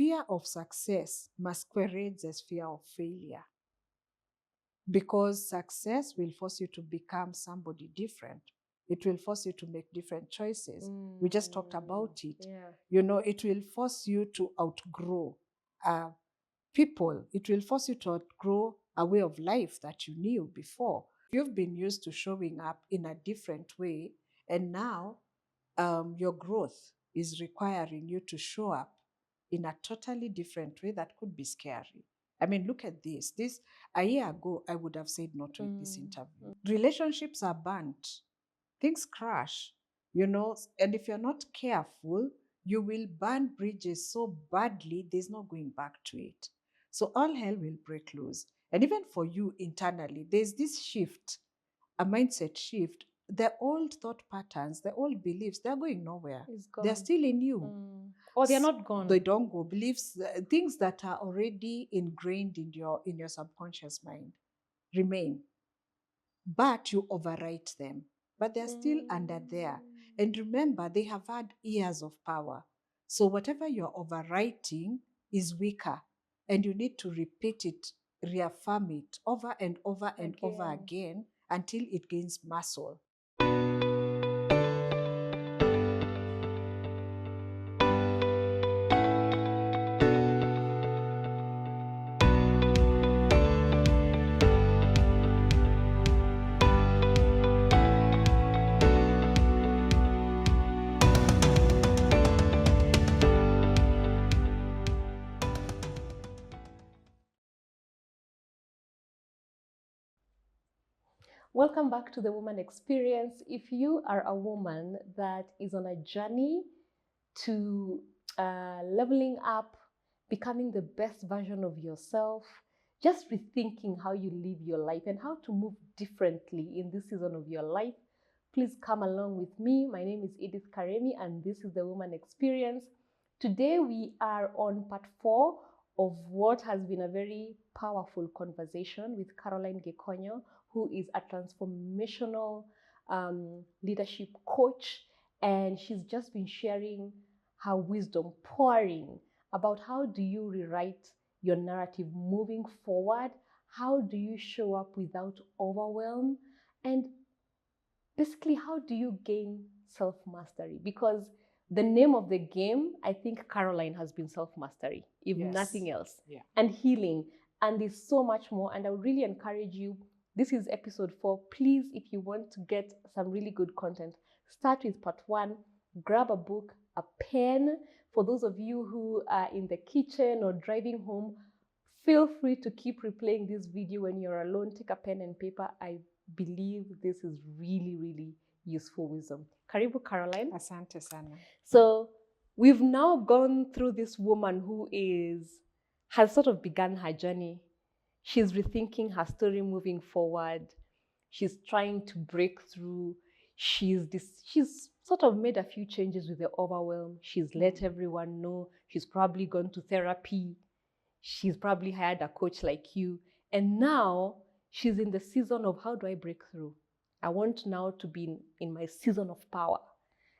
fear of success masquerades as fear of failure, because success will force you to become somebody different. It will force you to make different choices. We just talked about it. Yeah. You know, it will force you to outgrow people. It will force you to outgrow a way of life that you knew before. You've been used to showing up in a different way, and now your growth is requiring you to show up in a totally different way that could be scary. I mean, look at this. This a year ago, I would have said no to this interview. Relationships are burnt, things crash, you know, and if you're not careful, you will burn bridges so badly, there's no going back to it. So all hell will break loose. And even for you internally, there's this shift, a mindset shift. The old thought patterns, the old beliefs, they're going nowhere. It's They're gone. still in you. Or they're not gone. They don't go. Beliefs, things that are already ingrained in your subconscious mind remain, but you overwrite them. But they're still under there. And remember, they have had years of power. So whatever you're overwriting is weaker, and you need to repeat it, reaffirm it over and over and over again until it gains muscle. Welcome back to the Woman Experience. If you are a woman that is on a journey to leveling up, becoming the best version of yourself, just rethinking how you live your life and how to move differently in this season of your life, please come along with me. My name is Edith Karimi, and this is the Woman Experience. Today we are on part 4 of what has been a very powerful conversation with Caroline Gikonyo, who is a transformational leadership coach, and she's just been sharing her wisdom, pouring about how do you rewrite your narrative moving forward, how do you show up without overwhelm, and basically how do you gain self-mastery, because the name of the game, I think Caroline has been self-mastery, if nothing else, and healing. And there's so much more. And I would really encourage you, this is episode 4. Please, if you want to get some really good content, start with part 1, grab a book, a pen. For those of you who are in the kitchen or driving home, feel free to keep replaying this video when you're alone. Take a pen and paper. I believe this is really, really useful wisdom. Karibu, Caroline. Asante sana. So we've now gone through this woman who has sort of begun her journey. She's rethinking her story moving forward. She's trying to break through. She's sort of made a few changes with the overwhelm. She's let everyone know. She's probably gone to therapy. She's probably hired a coach like you. And now she's in the season of, how do I break through? I want now to be in my season of power.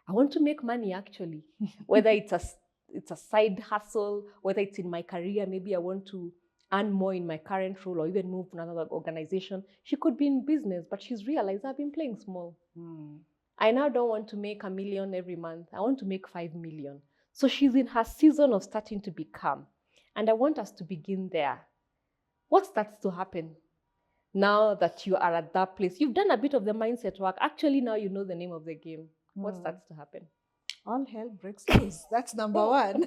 I want to make money, actually, whether it's a side hustle, whether it's in my career. Maybe I want to earn more in my current role or even move to another organization. She could be in business, but she's realized I've been playing small. I now don't want to make $1 million every month. I want to make 5 million. So she's in her season of starting to become. And I want us to begin there. What starts to happen now that you are at that place? You've done a bit of the mindset work. Actually, now you know the name of the game. What starts to happen? All hell breaks loose. That's number 1.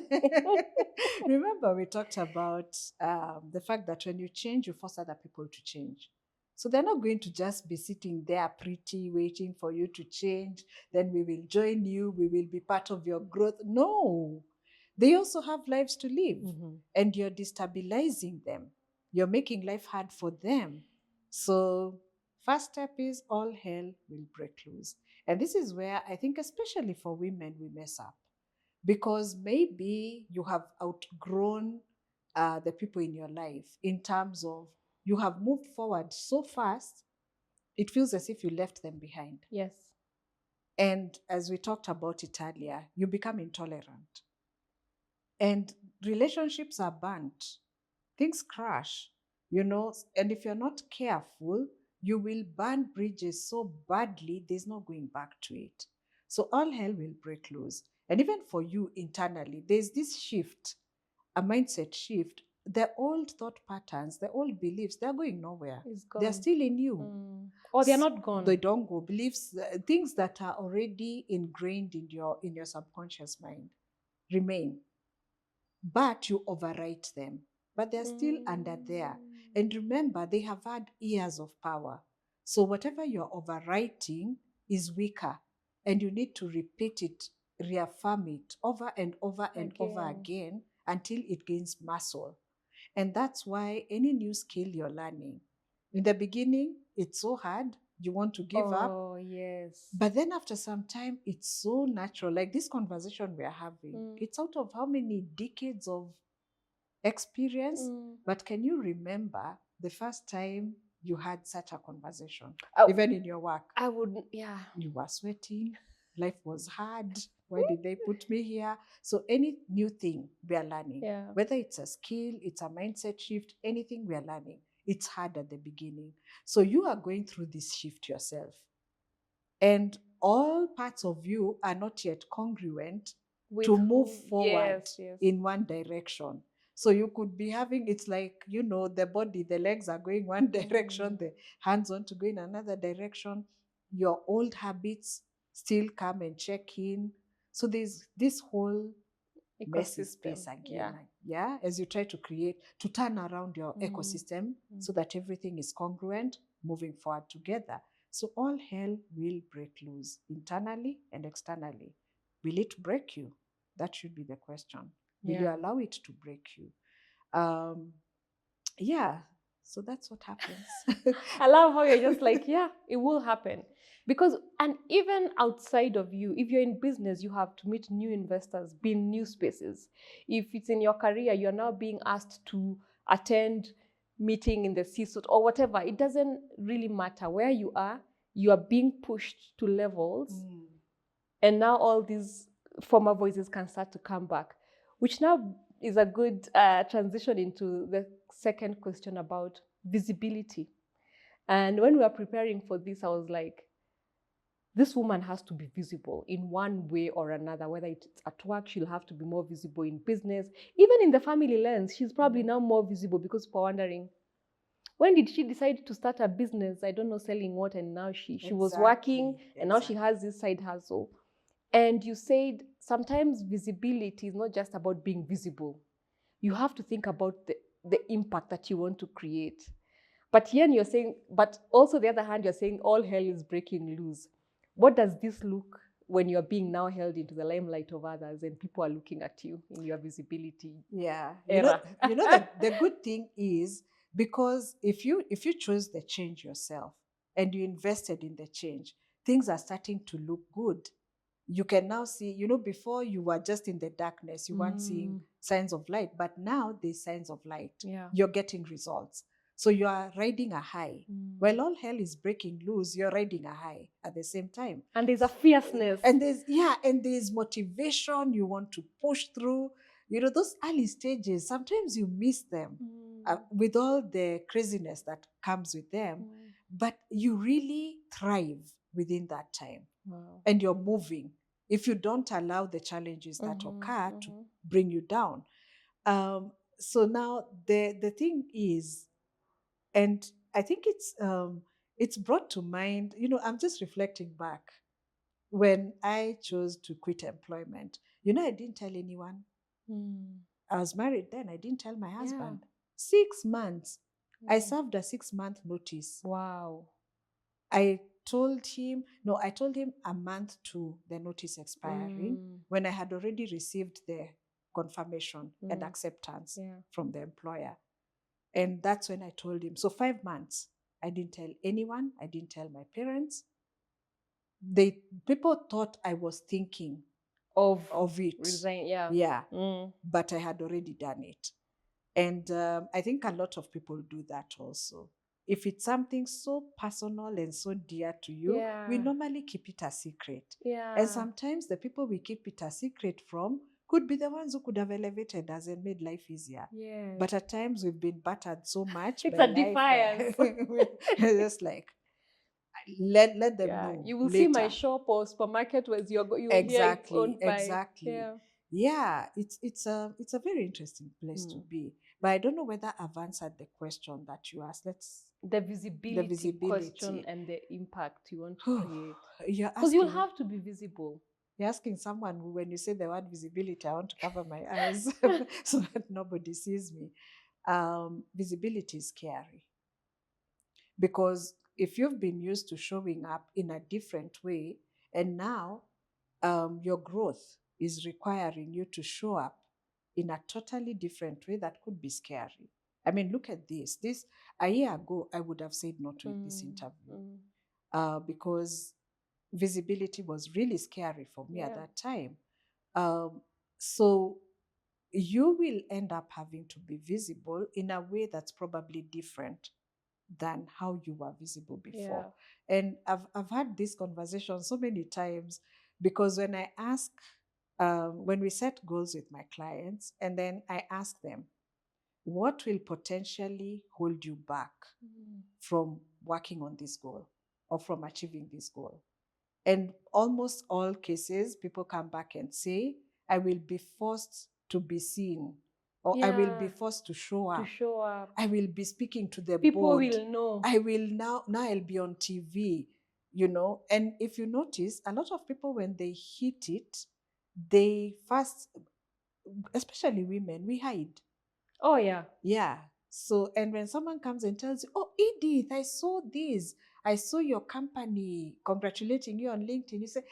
Remember, we talked about the fact that when you change, you force other people to change. So they're not going to just be sitting there pretty, waiting for you to change. Then we will join you. We will be part of your growth. No. They also have lives to live. And you're destabilizing them. You're making life hard for them. So first step is all hell will break loose. And this is where I think, especially for women, we mess up. Because maybe you have outgrown the people in your life in terms of you have moved forward so fast, it feels as if you left them behind. Yes. And as we talked about it earlier, you become intolerant. And relationships are burnt, things crash, and if you're not careful, you will burn bridges so badly, there's no going back to it. So all hell will break loose. And even for you internally, there's this shift, a mindset shift. The old thought patterns, the old beliefs, they're going nowhere. It's They're gone. still in you. Or they're not gone. They don't go. Beliefs, things that are already ingrained in your subconscious mind remain, but you overwrite them. But they're still under there. And remember, they have had years of power. So whatever you're overwriting is weaker, and you need to repeat it, reaffirm it over and over and over again until it gains muscle. And that's why any new skill you're learning, in the beginning, it's so hard, you want to give up. Oh, yes. But then after some time, it's so natural. Like this conversation we're having, it's out of how many decades of experience. But can you remember the first time you had such a conversation, even in your work? I wouldn't, yeah. You were sweating, life was hard. Why did they put me here? So any new thing we are learning, whether it's a skill, it's a mindset shift, anything we are learning, it's hard at the beginning. So you are going through this shift yourself. And all parts of you are not yet congruent to move forward in one direction. So you could be having, it's like, the body, the legs are going one direction, the hands want to go in another direction. Your old habits still come and check in. So there's this whole messy space again. Yeah. As you try to turn around your ecosystem so that everything is congruent, moving forward together. So all hell will break loose internally and externally. Will it break you? That should be the question. Will you allow it to break you? Yeah. So that's what happens. I love how you're just like, yeah, it will happen. Because, and even outside of you, if you're in business, you have to meet new investors, be in new spaces. If it's in your career, you're now being asked to attend meeting in the C-suite or whatever. It doesn't really matter where you are being pushed to levels. And now all these former voices can start to come back, which now is a good transition into the second question about visibility. And when we were preparing for this, I was like, this woman has to be visible in one way or another, whether it's at work, she'll have to be more visible, in business, even in the family lens, she's probably now more visible, because people are wondering, when did she decide to start a business? I don't know, selling what, and now she was working, and now she has this side hustle. And you said sometimes visibility is not just about being visible. You have to think about the impact that you want to create. But here you're saying, but also the other hand, you're saying all hell is breaking loose. What does this look when you're being now held into the limelight of others and people are looking at you in your visibility? Yeah. The good thing is, because if you chose the change yourself and you invested in the change, things are starting to look good. You can now see, before you were just in the darkness, you weren't seeing signs of light, but now there's signs of light. You're getting results. So you are riding a high. While all hell is breaking loose, you're riding a high at the same time. And there's a fierceness. And there's motivation. You want to push through. Those early stages, sometimes you miss them with all the craziness that comes with them, but you really thrive within that time. Wow. And you're moving. If you don't allow the challenges that occur to bring you down. So now the thing is, and I think it's brought to mind, I'm just reflecting back when I chose to quit employment. I didn't tell anyone. I was married then. I didn't tell my husband. 6 months. I served a 6-month notice. Wow. I told him a month to the notice expiring, when I had already received the confirmation and acceptance from the employer. And that's when I told him. So 5 months, I didn't tell anyone. I didn't tell my parents. People thought I was thinking of it. Resign, But I had already done it. And I think a lot of people do that also. If it's something so personal and so dear to you, we normally keep it a secret. And sometimes the people we keep it a secret from could be the ones who could have elevated us and made life easier. Yeah. But at times we've been battered so much It's by a life defiance. that we're just like, let them Yeah. know You will see my later. shop or supermarket was you will hear it's Exactly, owned by. exactly. Yeah. Yeah, it's a very interesting place to Mm. be. But I don't know whether I've answered the question that you asked. The The visibility question visibility. and the impact you want to create. You're Because you'll asking have to be visible. you're asking someone who, when you say the word visibility, I want to cover my eyes so that nobody sees me. Visibility is scary because if you've been used to showing up in a different way, and now your growth is requiring you to show up in a totally different way, that could be scary. I mean, look at this. This a year ago, I would have said no to this interview because visibility was really scary for me at Yeah. that time. So you will end up having to be visible in a way that's probably different than how you were visible before. And I've had this conversation so many times because when I ask, when we set goals with my clients, and then I ask them, what will potentially hold you back from working on this goal or from achieving this goal? And almost all cases, people come back and say, I will be forced to be seen, or I will be forced to show up. I will be speaking to the People board. will know. I will now I'll be on TV, And if you notice, a lot of people, when they hit it, they first, especially women, we hide. Oh, yeah. Yeah. So, and when someone comes and tells you, oh, Edith, I saw this. I saw your company congratulating you on LinkedIn. You say,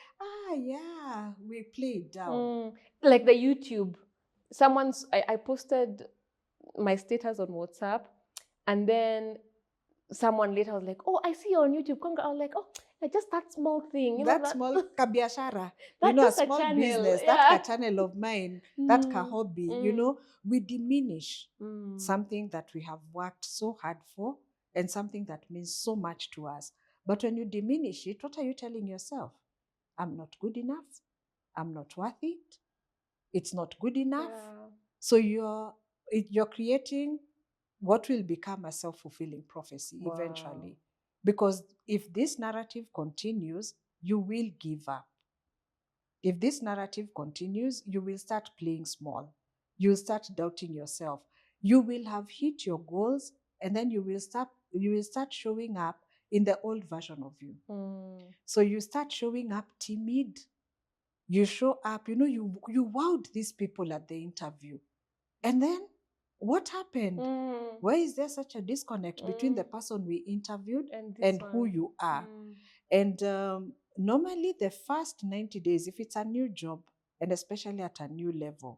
yeah, we played down. Like the YouTube. I posted my status on WhatsApp, and then someone later was like, oh, I see you on YouTube. I was like, oh, just that small thing. That small kabiashara, that's a just a small channel. business, Yeah. that channel of mine, that hobby, we diminish something that we have worked so hard for and something that means so much to us. But when you diminish it, what are you telling yourself? I'm not good enough. I'm not worth it. It's not good enough. Yeah. So you're creating what will become a self-fulfilling prophecy eventually. Because if this narrative continues, you will give up. If this narrative continues, you will start playing small. You'll start doubting yourself. You will have hit your goals, and then you will start showing up in the old version of you. So you start showing up timid. You show up, you wowed these people at the interview. And then what happened? Why is there such a disconnect between the person we interviewed and who you are? And normally the first 90 days, if it's a new job, and especially at a new level,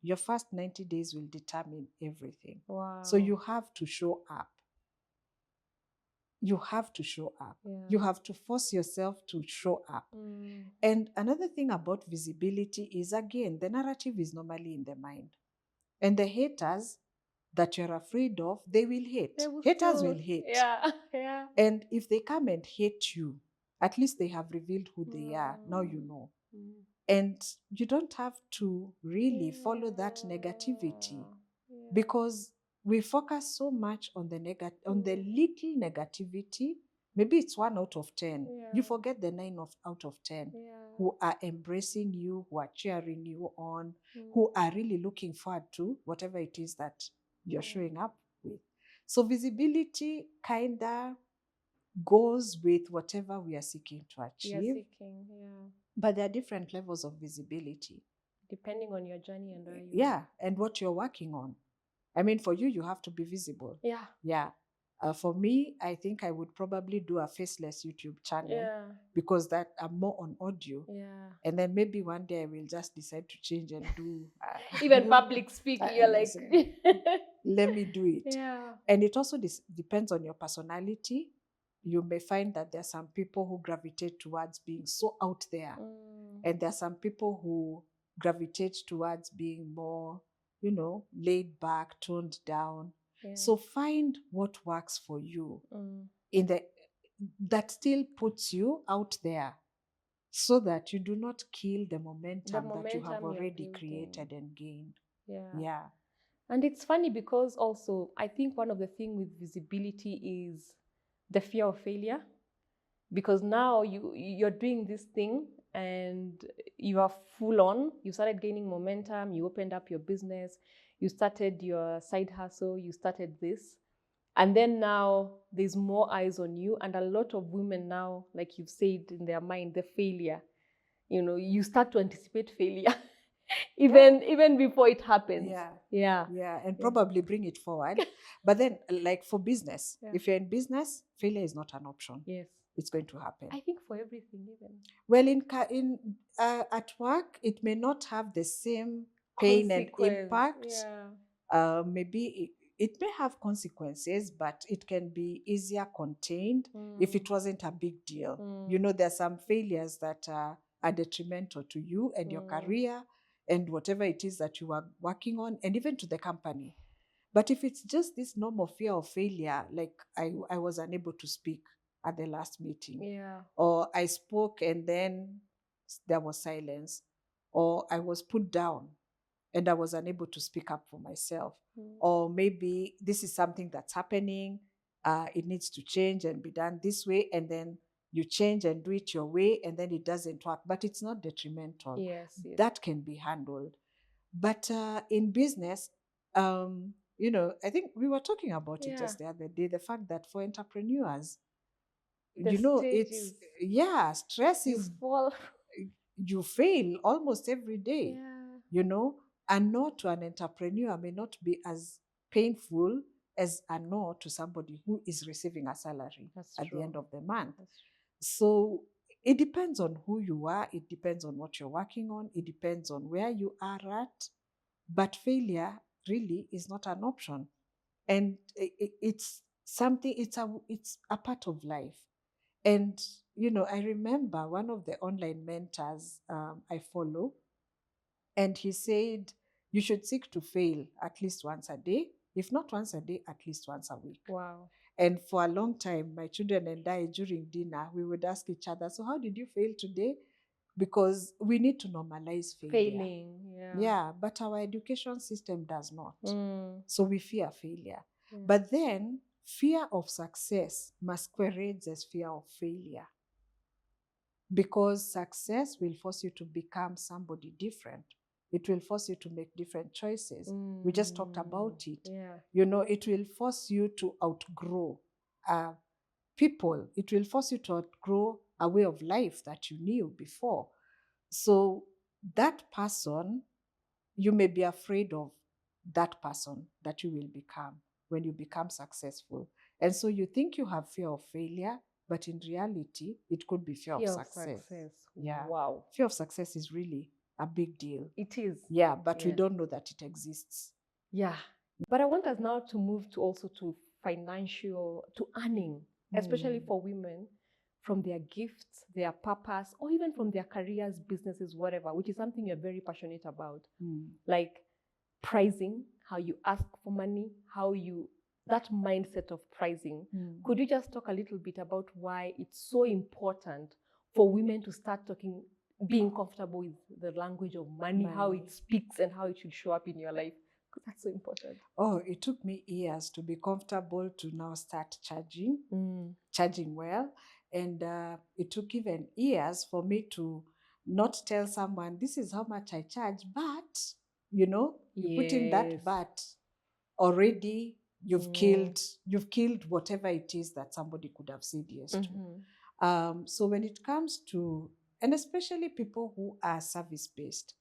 your first 90 days will determine everything. Wow. So you have to show up. You have to show up. Yeah. You have to force yourself to show up. And another thing about visibility is, again, the narrative is normally in the mind. And the haters that you're afraid of, they will hate. Haters will hate. Yeah. And if they come and hate you, at least they have revealed who they are. Now you know. And you don't have to really follow that negativity because we focus so much on the little negativity. Maybe it's 1 out of 10. You forget the 9 out of 10 who are embracing you, who are cheering you on, who are really looking forward to whatever it is that you're showing up with. So visibility kind of goes with whatever we are seeking to achieve. But there are different levels of visibility. Depending on your journey and where you are. And what you're working on. I mean, for you have to be visible. Yeah. For me, I think I would probably do a faceless YouTube channel because that I'm more on audio. And then maybe one day I will just decide to change and do even public speaking. You're like, let me do it. And it also depends on your personality. You may find that there are some people who gravitate towards being so out there, and there are some people who gravitate towards being more, laid back, toned down. So find what works for you that still puts you out there. so that you do not kill the The momentum that you have momentum you're already building. created and gained. Yeah. Yeah. And it's funny because also I think one of the things with visibility is the fear of failure. Because now you're doing this thing and you are full on. You started gaining momentum, you opened up your business, you started your side hustle, you started this. And then now there's more eyes on you. And a lot of women now, like you've said, in their mind, the failure, you start to anticipate failure even before it happens. Yeah. Yeah. Yeah. And Yeah. probably bring it forward. But then, like for business, Yeah. if you're in business, failure is not an option. Yes. It's going to happen. I think for everything, even. Well, at work, it may not have the same pain and impact. Yeah. Maybe it may have consequences, but it can be easier contained if it wasn't a big deal. You know, there's some failures that are detrimental to you and your career and whatever it is that you are working on, and even to the company. But if it's just this normal fear of failure, like I was unable to speak at the last meeting, Yeah. or I spoke and then there was silence, or I was put down and I was unable to speak up for myself, or maybe this is something that's happening, it needs to change and be done this way, and then you change and do it your way, and then it doesn't work, but it's not detrimental. Yes. That can be handled. But in business, I think we were talking about it just the other day, the fact that for entrepreneurs, Stages. stress You is, fall. you fail almost every day, Yeah. a no to an entrepreneur may not be as painful as a no to somebody who is receiving a salary That's at the true. end of the month. That's true. So it depends on who you are, it depends on what you're working on, it depends on where you are at. But failure really is not an option. And it's something, it's a part of life. And, I remember one of the online mentors I follow, and he said, you should seek to fail at least once a day. If not once a day, at least once a week. Wow. And for a long time, my children and I, during dinner, we would ask each other, so how did you fail today? Because we need to normalize failure. Failing. Yeah. Yeah, but our education system does not. So we fear failure. Yeah. But then fear of success masquerades as fear of failure, because success will force you to become somebody different. It will force you to make different choices. We just talked about it. Yeah. It will force you to outgrow people. It will force you to outgrow a way of life that you knew before. So that person, you may be afraid of that person that you will become when you become successful. And so you think you have fear of failure, but in reality, it could be fear of success. Yeah. Wow. Fear of success is really a big deal. It is. Yeah, but we Yeah. don't know that it exists. Yeah. But I want us now to move to also to earning, especially for women, from their gifts, their purpose, or even from their careers, businesses, whatever, which is something you're very passionate about. Like pricing, how you ask for money, that mindset of pricing. Could you just talk a little bit about why it's so important for women to start being comfortable with the language of money, how it speaks and how it should show up in your life? Because that's so important. Oh, it took me years to be comfortable to now start charging well. And it took even years for me to not tell someone, this is how much I charge, but, you put in that but already, you've killed whatever it is that somebody could have said yes to. So when it comes to, and especially people who are service-based,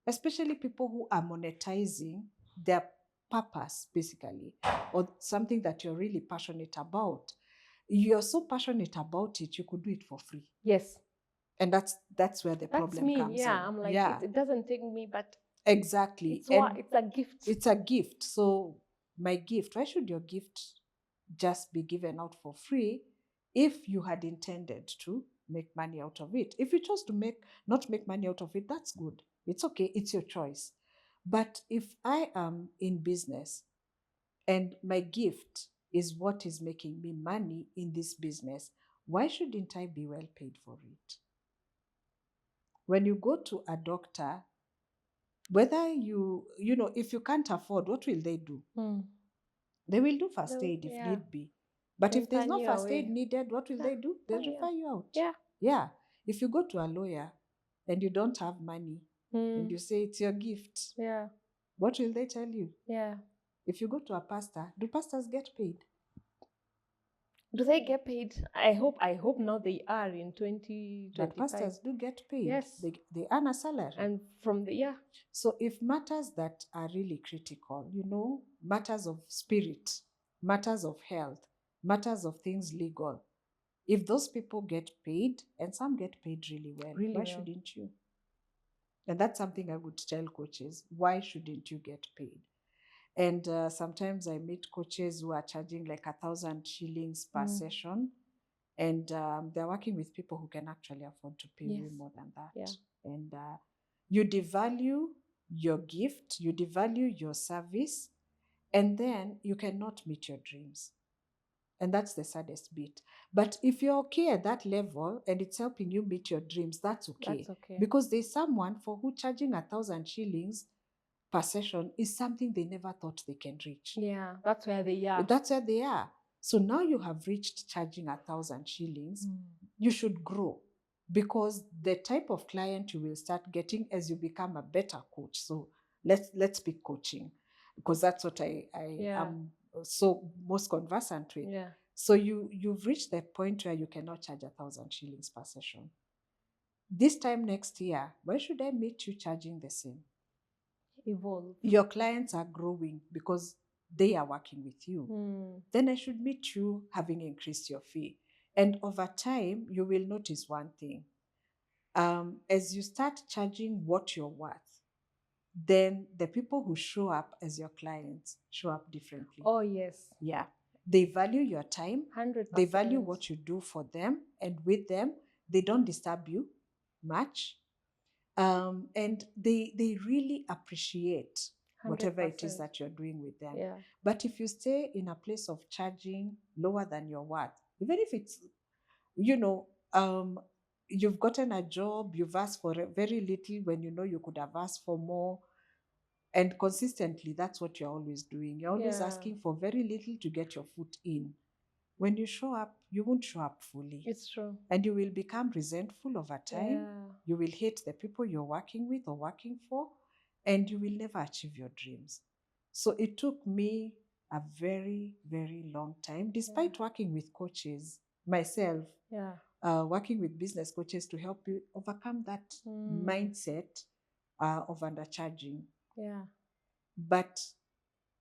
especially people who are monetizing their purpose, basically, or something that you're really passionate about. You're so passionate about it, you could do it for free. Yes. And that's where the problem comes in. I'm like, it doesn't take me, but exactly. It's a gift. It's a gift. So my gift, why should your gift just be given out for free if you had intended to make money out of it? If you chose to not make money out of it, that's good. It's okay. It's your choice. But if I am in business and my gift is what is making me money in this business, why shouldn't I be well paid for it? When you go to a doctor, whether if you can't afford, what will they do? They will do first aid if need be. But Then if there's turn no you first away. aid needed, what will they do? They'll refer you out. Yeah. Yeah. If you go to a lawyer and you don't have money and you say it's your gift, Yeah. what will they tell you? Yeah. If you go to a pastor, do pastors get paid? Do they get paid? I hope now they are in 2025. But pastors do get paid. Yes. They earn a salary. And from the So if matters that are really critical, matters of spirit, matters of health, matters of things legal, if those people get paid, and some get paid really well, why shouldn't you? And that's something I would tell coaches. Why shouldn't you get paid? And sometimes I meet coaches who are charging like 1,000 shillings per session. And they're working with people who can actually afford to pay way more than that. Yeah. And you devalue your gift, you devalue your service, and then you cannot meet your dreams. And that's the saddest bit. But if you're okay at that level and it's helping you meet your dreams, that's okay. That's okay. Because there's someone for who charging 1,000 shillings per session is something they never thought they can reach. Yeah, that's where they are. That's where they are. So now you have reached charging 1,000 shillings. You should grow, because the type of client you will start getting as you become a better coach. So let's pick coaching, because that's what I am so most conversant with. Yeah. So you've reached the point where you cannot charge 1,000 shillings per session. This time next year, why should I meet you charging the same? Evolve. Your clients are growing because they are working with you. Then I should meet you having increased your fee. And over time, you will notice one thing. As you start charging what you're worth, then the people who show up as your clients show up differently. Oh, yes. Yeah. They value your time. 100%. They value what you do for them and with them. They don't disturb you much. And they really appreciate 100%. Whatever it is that you're doing with them. Yeah. But if you stay in a place of charging lower than your worth, even if it's, you've gotten a job, you've asked for very little when you could have asked for more, and consistently, that's what you're always doing. You're always asking for very little to get your foot in. When you show up, you won't show up fully. It's true. And you will become resentful over time. Yeah. You will hate the people you're working with or working for, and you will never achieve your dreams. So it took me a very, very long time, despite working with coaches myself, working with business coaches to help you overcome that mindset of undercharging. Yeah. But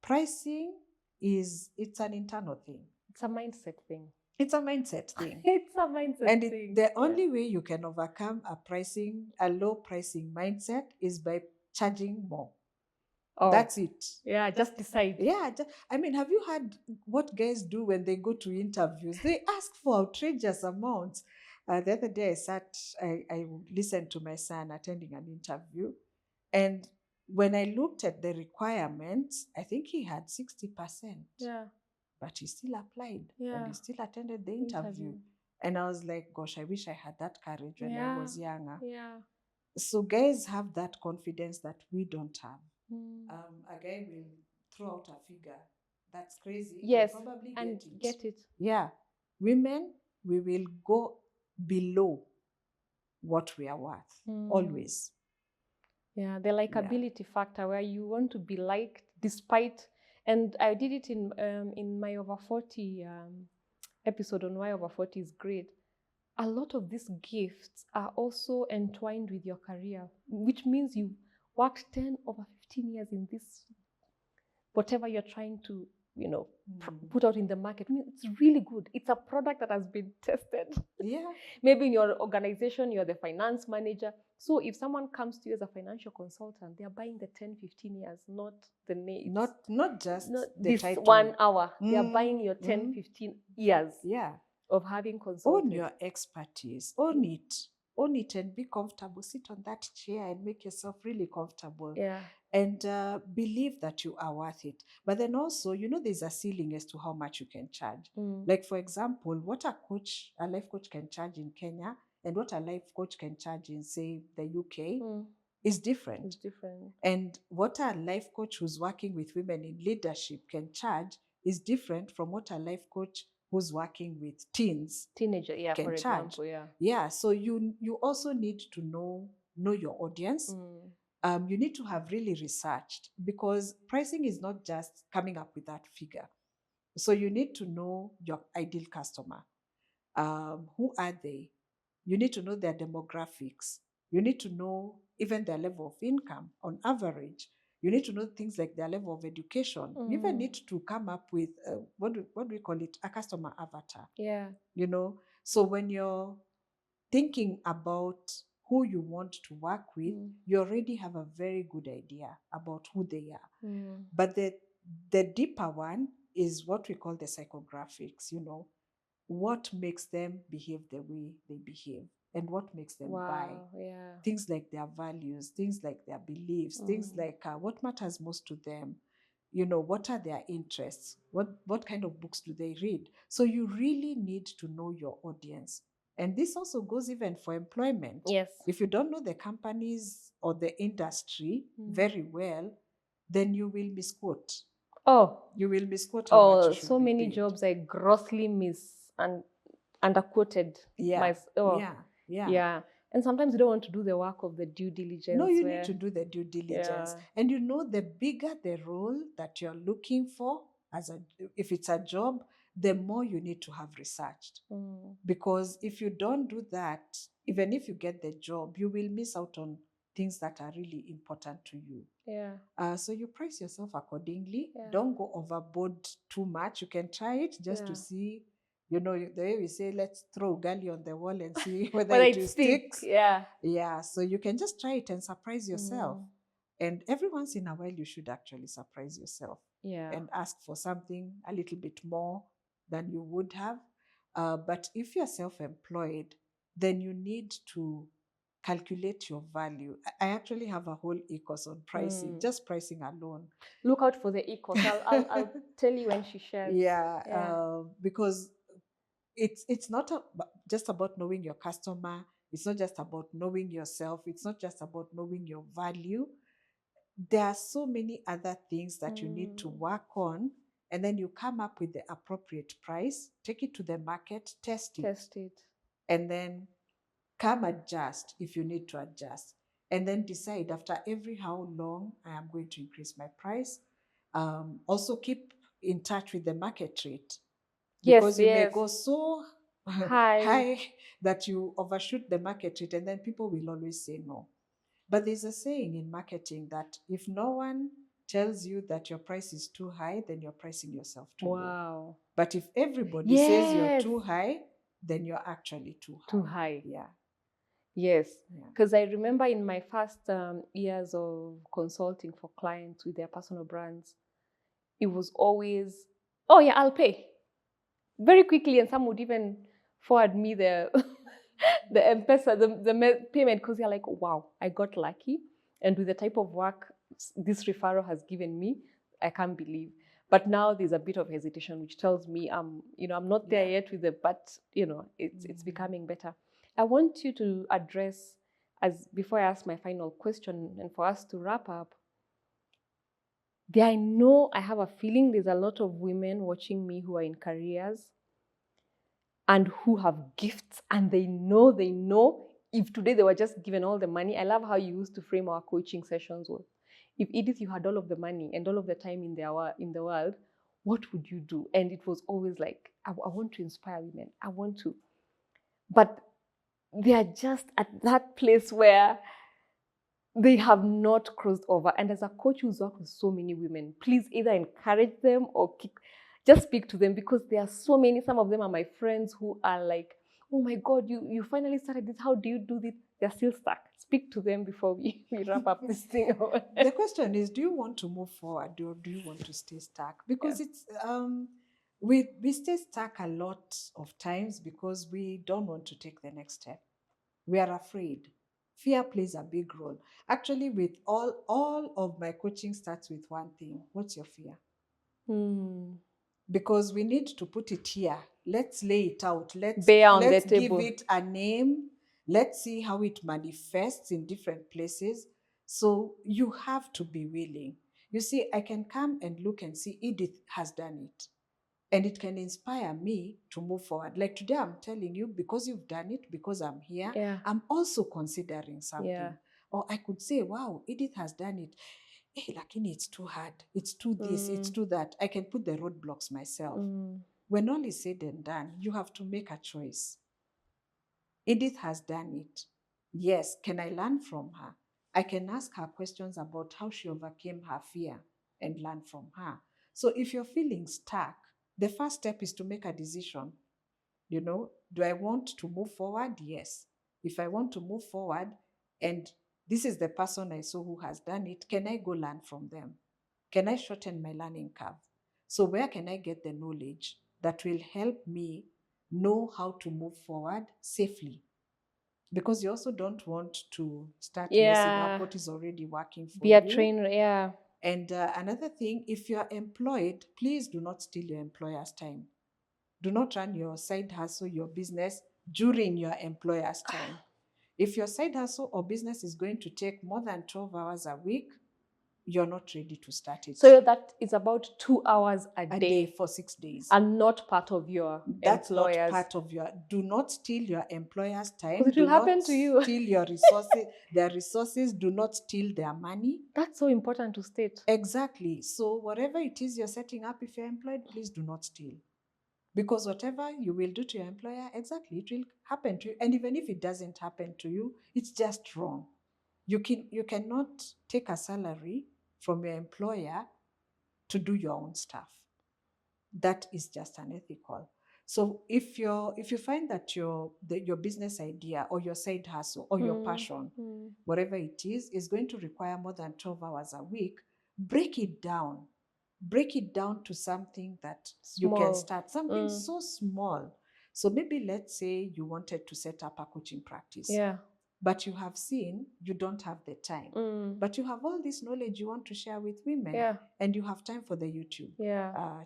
pricing it's an internal thing. It's a mindset thing. It's a mindset thing. It's a mindset and thing. The only way you can overcome a low pricing mindset is by charging more. Oh. That's it. Yeah, just decide. Yeah. Have you heard what guys do when they go to interviews? They ask for outrageous amounts. The other day I listened to my son attending an interview, and when I looked at the requirements, I think he had 60%. Yeah. But he still applied. Yeah. And he still attended the interview. And I was like, gosh, I wish I had that courage when I was younger. Yeah. So guys have that confidence that we don't have. A guy will throw out a figure that's crazy. Yes. You'll probably get it. Yeah. Women, we will go below what we are worth. Always. Yeah, the likability factor, where you want to be liked despite, and I did it in my over 40 episode on why over 40 is great. A lot of these gifts are also entwined with your career, which means you worked 10 over 15 years in this, whatever you're trying to, put out in the market. It's really good. It's a product that has been tested. Yeah. Maybe in your organization, you're the finance manager. So if someone comes to you as a financial consultant, they're buying the 10, 15 years, not the name. Not just this title. 1 hour. They're buying your 10, 15 years of having consulted. Own your expertise. Own it. Own it and be comfortable. Sit on that chair and make yourself really comfortable. Yeah. And believe that you are worth it. But then also, there's a ceiling as to how much you can charge. Like, for example, what a life coach can charge in Kenya and what a life coach can charge in, say, the UK is different. It's different. And what a life coach who's working with women in leadership can charge is different from what a life coach who's working with teens Teenager, yeah, can for charge. example, yeah. Yeah, so you also need to know your audience. You need to have really researched, because pricing is not just coming up with that figure. So you need to know your ideal customer. Who are they? You need to know their demographics. You need to know even their level of income on average. You need to know things like their level of education. You even need to come up with what do we call it? A customer avatar. Yeah. You know, so when you're thinking about who you want to work with, you already have a very good idea about who they are. But the deeper one is what we call the psychographics, you know, what makes them behave the way they behave and what makes them buy. Yeah. Things like their values, things like their beliefs, things like what matters most to them. You know, what are their interests? What kind of books do they read? So you really need to know your audience. And this also goes even for employment. Yes. If you don't know the companies or the industry very well, then you will misquote. You will misquote how much you should so be many paid. jobs I grossly miss and underquoted. Yeah. Yeah. And sometimes you don't want to do the work of the due diligence. No, you need to do the due diligence. And you know, the bigger the role that you're looking for, if it's a job, the more you need to have researched. Because if you don't do that, even if you get the job, you will miss out on things that are really important to you. Yeah. So you price yourself accordingly. Don't go overboard too much. You can try it just to see, you know, the way we say, let's throw ugali on the wall and see whether it will stick. Yeah. So you can just try it and surprise yourself. And every once in a while, you should actually surprise yourself. And ask for something a little bit more than you would have. But if you're self-employed, then you need to calculate your value. I actually have a whole e-course on pricing, just pricing alone. Look out for the e-course. I'll tell you when she shares. Because it's not just about knowing your customer. It's not just about knowing yourself. It's not just about knowing your value. There are so many other things that you need to work on, and then you come up with the appropriate price, take it to the market, test it. And then come adjust if you need to adjust, and then decide after every how long I am going to increase my price. Also keep in touch with the market rate, because you may go so high that you overshoot the market rate, and then people will always say no. But there's a saying in marketing that if no one tells you that your price is too high, then you're pricing yourself too low. But if everybody says you're too high, then you're actually too high. Yeah. Yes, because I remember in my first years of consulting for clients with their personal brands, it was always, oh yeah, I'll pay very quickly, and some would even forward me the the M-Pesa, the payment, because you're like, wow, I got lucky, and with the type of work this referral has given me, I can't believe. But now there's a bit of hesitation, which tells me I'm not there yet with it, but it's becoming better. I want you to address, as before I ask my final question, and for us to wrap up. I have a feeling there's a lot of women watching me who are in careers and who have gifts, and they know if today they were just given all the money. I love how you used to frame our coaching sessions with, if Edith, you had all of the money and all of the time in the world, what would you do? And it was always like, I want to inspire women. I want to. But they are just at that place where they have not crossed over. And as a coach who's worked with so many women, please either encourage them or just speak to them, because there are so many. Some of them are my friends who are like, oh my God, you finally started this. How do you do this? They're still stuck. Speak to them before we wrap up this thing. The question is, do you want to move forward, or do you want to stay stuck? Because it's we stay stuck a lot of times because we don't want to take the next step. We are afraid. Fear plays a big role. Actually, with all of my coaching starts with one thing. What's your fear? Because we need to put it here. Let's lay it out. Let's give it a name. Let's see how it manifests in different places. So you have to be willing. You see, I can come and look and see Edith has done it. And it can inspire me to move forward. Like today, I'm telling you, because you've done it, because I'm here, Yeah. I'm also considering something. Yeah. Or I could say, wow, Edith has done it. Hey, lakini it's too hard. It's too this, it's too that. I can put the roadblocks myself. When all is said and done, you have to make a choice. Edith has done it. Yes, can I learn from her? I can ask her questions about how she overcame her fear and learn from her. So if you're feeling stuck, the first step is to make a decision. You know, do I want to move forward? Yes. If I want to move forward and this is the person I saw who has done it, can I go learn from them? Can I shorten my learning curve? So where can I get the knowledge that will help me know how to move forward safely? Because you also don't want to start messing up what is already working for Be a you. trainer, yeah. And another thing, if you're employed, please do not steal your employer's time. Do not run your side hustle, your business during your employer's time. If your side hustle or business is going to take more than 12 hours a week, you're not ready to start it. So that is about 2 hours a A day day for 6 days. and not part of your That's employer's. not part of your. Do not steal your employer's time. Because it will happen to you. Steal your resources. Their resources. Do not steal their money. That's so important to state. Exactly. So whatever it is you're setting up, if you're employed, please do not steal. Because whatever you will do to your employer, exactly, it will happen to you. And even if it doesn't happen to you, it's just wrong. You cannot take a salary from your employer to do your own stuff. That is just unethical. So if you find that your business idea or your side hustle or your passion, whatever it is going to require more than 12 hours a week, break it down. Break it down to something that you can start, something so small. So maybe let's say you wanted to set up a coaching practice. Yeah. But you have seen you don't have the time. But you have all this knowledge you want to share with women. Yeah. And you have time for the YouTube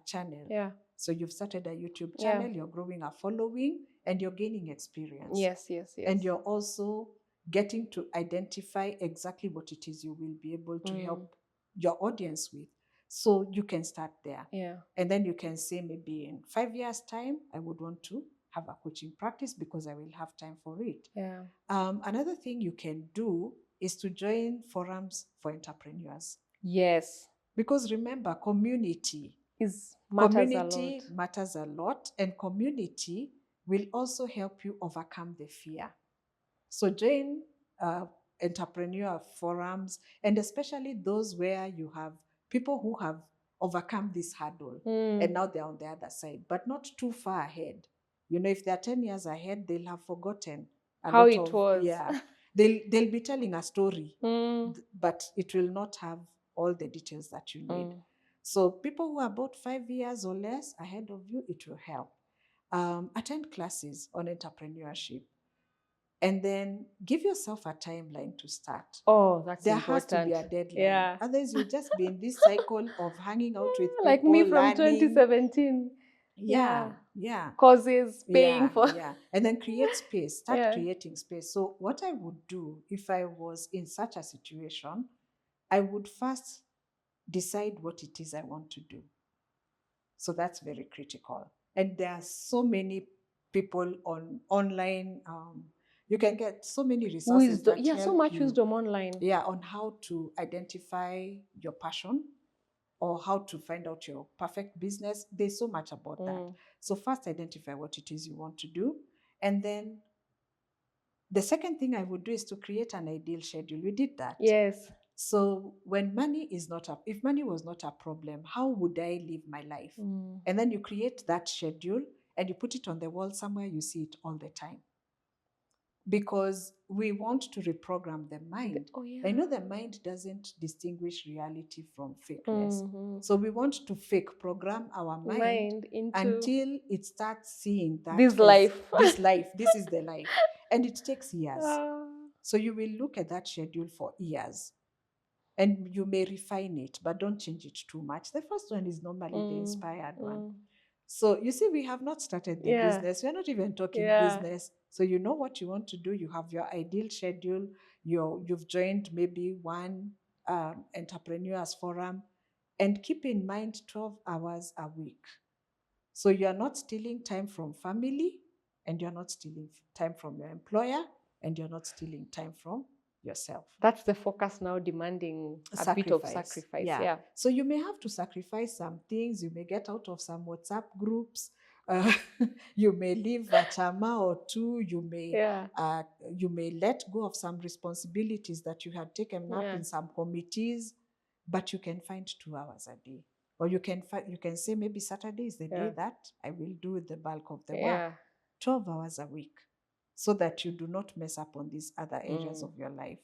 channel. Yeah. So you've started a YouTube channel, you're growing a following, and you're gaining experience. Yes. And you're also getting to identify exactly what it is you will be able to help your audience with. So you can start there. Yeah. And then you can say maybe in 5 years' time, I would want to have a coaching practice because I will have time for it. Yeah. Another thing you can do is to join forums for entrepreneurs. Yes. Because remember, community matters a lot, and community will also help you overcome the fear. So join entrepreneur forums, and especially those where you have people who have overcome this hurdle and now they're on the other side, but not too far ahead. You know, if they're 10 years ahead, they'll have forgotten how it was. Yeah, they'll be telling a story, but it will not have all the details that you need. So people who are about 5 years or less ahead of you, it will help. Attend classes on entrepreneurship. And then give yourself a timeline to start. Oh, that's there important. Has to be a deadline. Yeah. Otherwise, you'll just be in this cycle of hanging out with people. Like me from learning. 2017. Yeah. Causes, paying for. Yeah. And then create space. Start creating space. So what I would do if I was in such a situation, I would first decide what it is I want to do. So that's very critical. And there are so many people online. You can get so many resources that help so much you, wisdom online. Yeah, on how to identify your passion or how to find out your perfect business. There's so much about that. So first identify what it is you want to do. And then the second thing I would do is to create an ideal schedule. We did that. Yes. So when money is not if money was not a problem, how would I live my life? And then you create that schedule and you put it on the wall somewhere you see it all the time. Because we want to reprogram the mind. I know the mind doesn't distinguish reality from fakeness. So we want to fake program our mind into until it starts seeing that this life. This is the life. And it takes years. So you will look at that schedule for years. And you may refine it, but don't change it too much. The first one is normally the inspired one. So you see, we have not started the Yeah. business. We're not even talking Yeah. business. So you know what you want to do. You have your ideal schedule. You've joined maybe one entrepreneurs forum, and keep in mind 12 hours a week. So you are not stealing time from family, and you're not stealing time from your employer, and you're not stealing time from yourself. That's the focus now, demanding a bit of sacrifice. Yeah. So you may have to sacrifice some things. You may get out of some WhatsApp groups. You may leave a chama or two. Yeah. You may let go of some responsibilities that you had taken up Yeah. in some committees, but you can find 2 hours a day. Or you can say maybe Saturday is the day that I will do the bulk of the work. 12 hours a week, so that you do not mess up on these other areas of your life.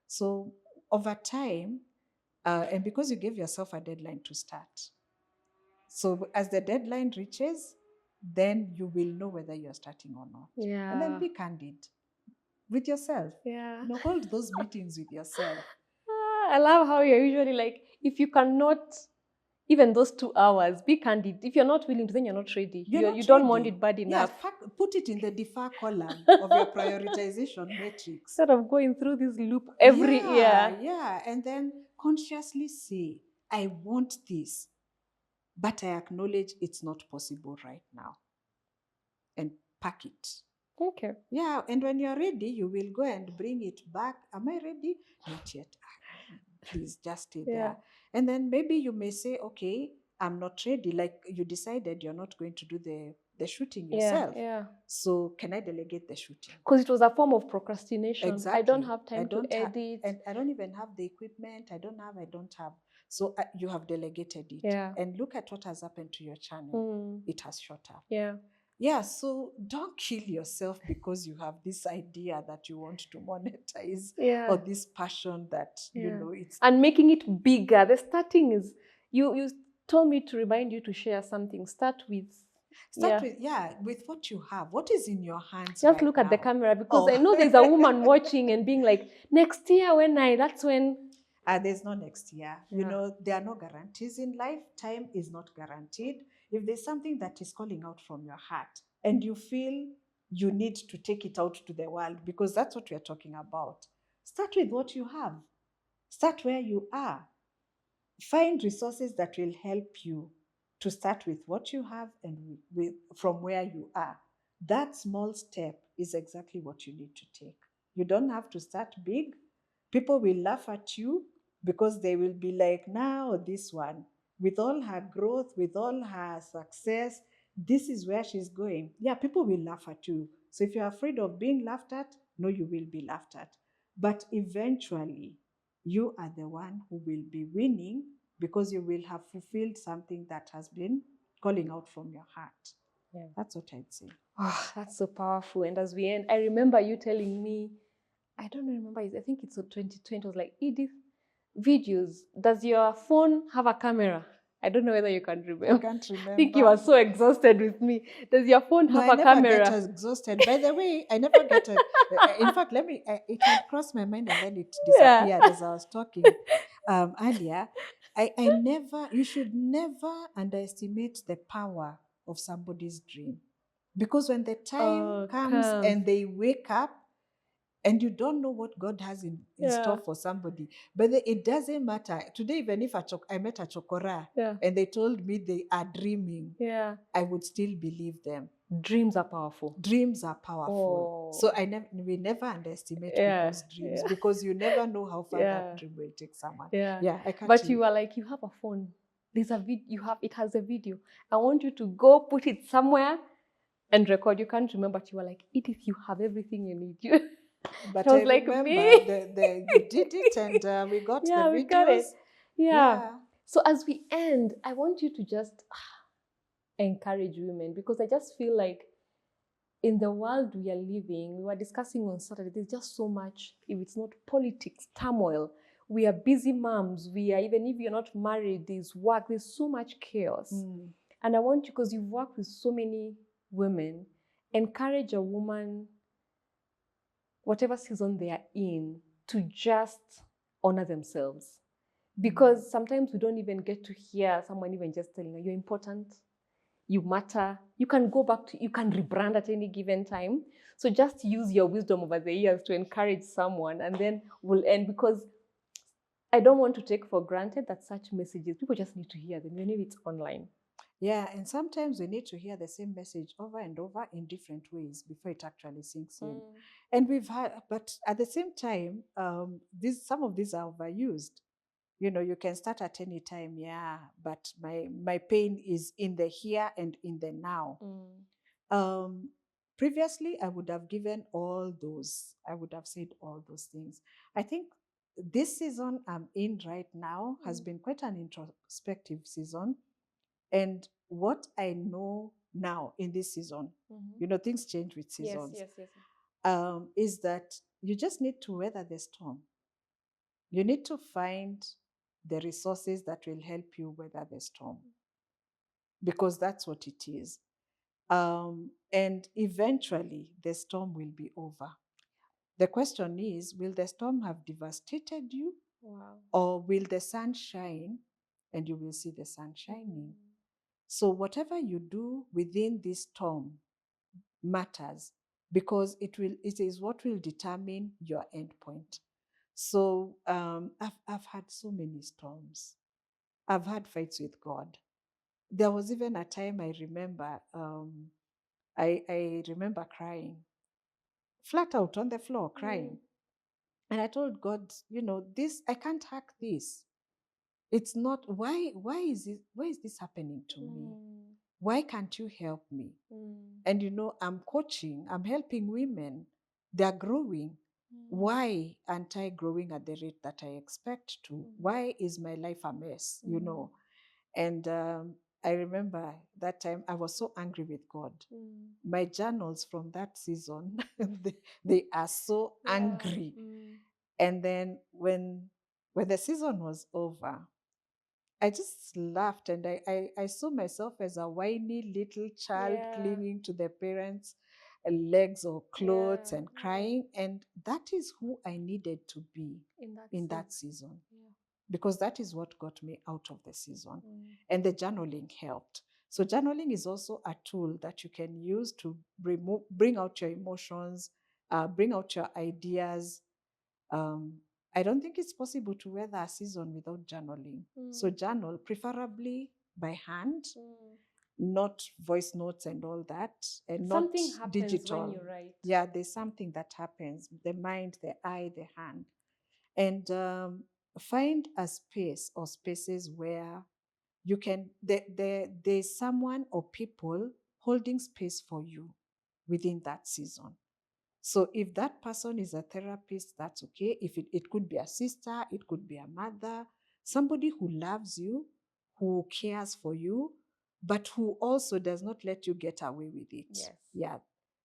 So over time, and because you gave yourself a deadline to start, so as the deadline reaches, then you will know whether you're starting or not. Yeah. And then be candid with yourself. Yeah. Hold those meetings with yourself. I love how you're usually like, if you cannot, even those 2 hours, be candid. If you're not willing to, then you're not ready. You don't want it bad enough. Yes, put it in the defer column of your prioritization matrix. Instead of going through this loop every year. Yeah. And then consciously say, I want this, but I acknowledge it's not possible right now. And pack it. Okay. Yeah, and when you're ready, you will go and bring it back. Am I ready? Not yet. Please just stay there. And then maybe you may say, okay, I'm not ready. Like you decided you're not going to do the shooting yourself. Yeah. So can I delegate the shooting? Because it was a form of procrastination. Exactly. I don't have time to edit. And I don't even have the equipment. I don't have. So you have delegated it. Yeah. And look at what has happened to your channel. It has shot up. Yeah. Yeah, so don't kill yourself because you have this idea that you want to monetize, or this passion that, it's... And making it bigger. The starting is, you told me to remind you to share something. Start with what you have. What is in your hands Just look at the camera, because I know there's a woman watching and being like, next year that's when... There's no next year. There are no guarantees in life. Time is not guaranteed. If there's something that is calling out from your heart and you feel you need to take it out to the world, because that's what we're talking about, start with what you have. Start where you are. Find resources that will help you to start with what you have and from where you are. That small step is exactly what you need to take. You don't have to start big. People will laugh at you because they will be like, now this one, with all her growth, with all her success, this is where she's going. Yeah, people will laugh at you. So if you're afraid of being laughed at, no, you will be laughed at. But eventually, you are the one who will be winning, because you will have fulfilled something that has been calling out from your heart. Yeah. That's what I'd say. Oh, that's so powerful. And as we end, I remember you telling me, I don't remember, I think it's 2020, I was like, Edith, videos, does your phone have a camera? I don't know whether you can remember. I can't remember. I think you were so exhausted with me. Does your phone have a camera? I never get exhausted. By the way, I never get it. In fact, it had crossed my mind and then it disappeared as I was talking earlier. You should never underestimate the power of somebody's dream. Because when the time comes and they wake up, and you don't know what God has in store for somebody. But it doesn't matter. Today, even if I met a chokora and they told me they are dreaming, I would still believe them. Dreams are powerful. Dreams are powerful. So we never underestimate people's dreams, because you never know how far that dream will take someone. I can't. But you are like, you have a phone. There's a it has a video. I want you to go put it somewhere and record. You can't remember, but you are like, Edith, you have everything you need. But I was like, remember, you did it, and we got the videos. We got it. Yeah. So as we end, I want you to just encourage women, because I just feel like in the world we are living, we were discussing on Saturday, there's just so much, if it's not politics, turmoil. We are busy moms. Even if you're not married, there's work, there's so much chaos. And I want you, because you've worked with so many women, encourage a woman, whatever season they are in, to just honor themselves. Because sometimes we don't even get to hear someone even just telling her, you're important, you matter. You can go back to, you can rebrand at any given time. So just use your wisdom over the years to encourage someone, and then we'll end, because I don't want to take for granted that such messages, people just need to hear them, even if it's online. Yeah, and sometimes we need to hear the same message over and over in different ways before it actually sinks in. And we've had, but at the same time, some of these are overused. You can start at any time, yeah, but my pain is in the here and in the now. Previously, I would have given all those, I would have said all those things. I think this season I'm in right now has been quite an introspective season. And what I know now in this season, things change with seasons, Yes. is that you just need to weather the storm. You need to find the resources that will help you weather the storm, because that's what it is. And eventually, the storm will be over. The question is, will the storm have devastated you? Wow. Or will the sun shine and you will see the sun shining? So whatever you do within this storm matters, because it is what will determine your end point. So I've had so many storms. I've had fights with God. There was even a time I remember, I remember crying, flat out on the floor, crying. And I told God, this, I can't hack this. It's not, why is this happening to me? Why can't you help me? And I'm coaching, I'm helping women. They're growing. Why aren't I growing at the rate that I expect to? Why is my life a mess? And I remember that time I was so angry with God. My journals from that season, they are so angry. And then when the season was over, I just laughed, and I saw myself as a whiny little child clinging to the parents' legs or clothes and crying. And that is who I needed to be in that season. Because that is what got me out of the season. And the journaling helped. So journaling is also a tool that you can use to bring out your emotions, bring out your ideas. I don't think it's possible to weather a season without journaling. So journal, preferably by hand, not voice notes and all that, and Something not happens digital. when you write. Yeah, there's something that happens. The mind, the eye, the hand. And find a space or spaces where you can, there's someone or people holding space for you within that season. So if that person is a therapist, that's okay. If it could be a sister, it could be a mother, somebody who loves you, who cares for you, but who also does not let you get away with it. Yes. Yeah.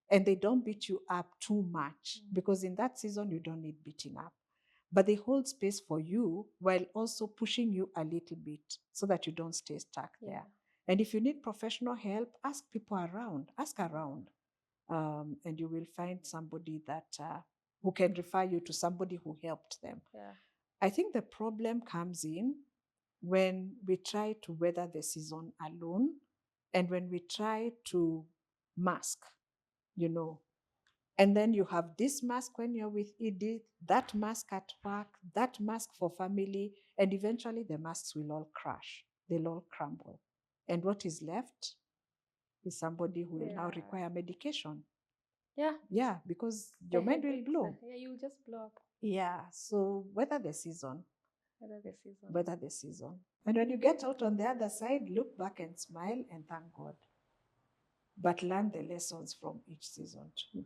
And they don't beat you up too much, because in that season, you don't need beating up. But they hold space for you while also pushing you a little bit so that you don't stay stuck there. And if you need professional help, ask people around, ask around. And you will find somebody that who can refer you to somebody who helped them. I think the problem comes in when we try to weather the season alone, and when we try to mask, and then you have this mask when you're with Edith, that mask at work, that mask for family, and eventually the masks will all crash. They'll all crumble. And what is left is somebody who will now require medication. Yeah, because your mind will blow. Yeah, you'll just blow up. Yeah, so weather the season. Weather the season. And when you get out on the other side, look back and smile and thank God. But learn the lessons from each season too.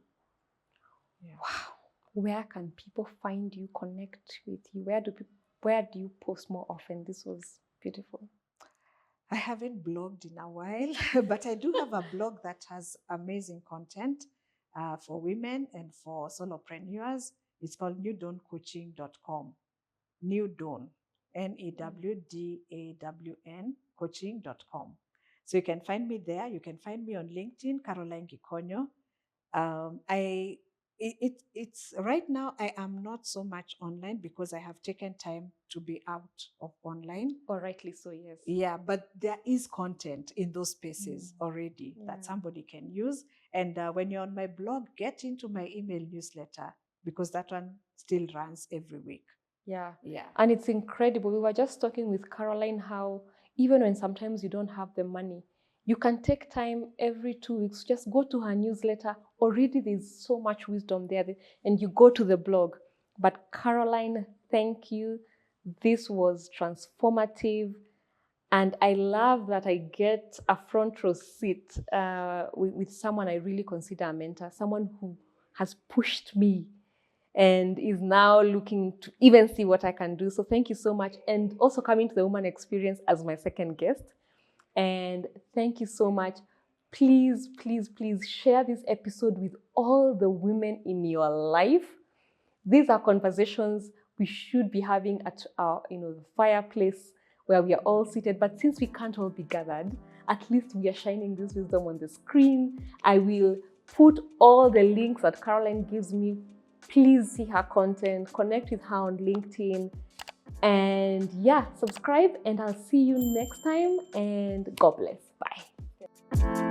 Yeah. Wow. Where can people find you, connect with you? Where do you post more often? This was beautiful. I haven't blogged in a while, but I do have a blog that has amazing content for women and for solopreneurs. It's called newdawncoaching.com. New Dawn, NEWDAWN, coaching.com. So you can find me there. You can find me on LinkedIn, Caroline Gikonyo. it's right now I am not so much online because I have taken time to be out of online. Or rightly so, yes. Yeah, but there is content in those spaces already Yeah. that somebody can use. And when you're on my blog, get into my email newsletter because that one still runs every week. Yeah. Yeah. And it's incredible. We were just talking with Caroline how even when sometimes you don't have the money, you can take time every 2 weeks, just go to her newsletter. Already there's so much wisdom there, and you go to the blog. But Caroline, thank you. This was transformative. And I love that I get a front row seat with someone I really consider a mentor, someone who has pushed me and is now looking to even see what I can do. So thank you so much. And also coming to the Woman Experience as my second guest. And thank you so much. Please, please, please share this episode with all the women in your life. These are conversations we should be having at our, the fireplace where we are all seated. But since we can't all be gathered, at least we are shining this wisdom on the screen. I will put all the links that Caroline gives me. Please see her content, connect with her on LinkedIn, and yeah, subscribe, and I'll see you next time, and God bless. Bye.